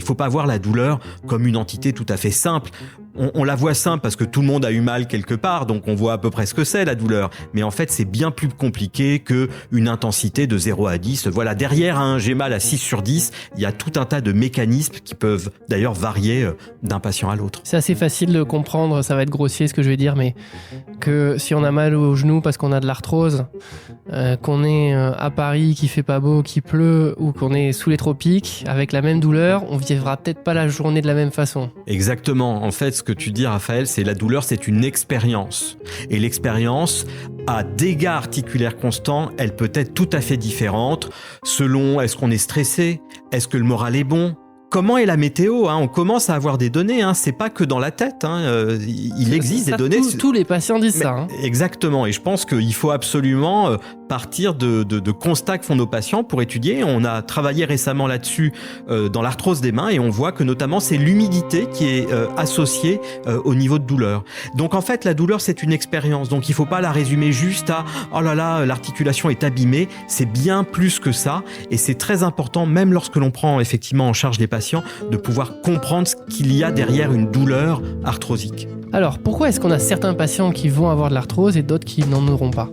Il ne faut pas voir la douleur comme une entité tout à fait simple. On la voit simple parce que tout le monde a eu mal quelque part, donc on voit à peu près ce que c'est la douleur. Mais en fait, c'est bien plus compliqué qu'une intensité de 0 à 10. Voilà, derrière un j'ai mal à 6 sur 10, il y a tout un tas de mécanismes qui peuvent d'ailleurs varier d'un patient à l'autre. C'est assez facile de comprendre, ça va être grossier ce que je vais dire, mais que si on a mal au genou parce qu'on a de l'arthrose, qu'on est à Paris, qu'il fait pas beau, qu'il pleut, ou qu'on est sous les tropiques, avec la même douleur, on vivra peut-être pas la journée de la même façon. Exactement. En fait, ce que tu dis, Raphaël, c'est la douleur, c'est une expérience. Et l'expérience, à dégâts articulaires constants, elle peut être tout à fait différente selon est-ce qu'on est stressé, est-ce que le moral est bon. Comment est la météo ? On commence à avoir des données, c'est pas que dans la tête. Il existe des données. Tous les patients disent ça. Exactement, et je pense qu'il faut absolument partir de constats que font nos patients pour étudier. On a travaillé récemment là-dessus dans l'arthrose des mains et on voit que notamment c'est l'humidité qui est associée au niveau de douleur. Donc en fait, la douleur, c'est une expérience. Donc il ne faut pas la résumer juste à « oh là là, l'articulation est abîmée ». C'est bien plus que ça et c'est très important, même lorsque l'on prend effectivement en charge les patients, de pouvoir comprendre ce qu'il y a derrière une douleur arthrosique. Alors, pourquoi est-ce qu'on a certains patients qui vont avoir de l'arthrose et d'autres qui n'en auront pas ?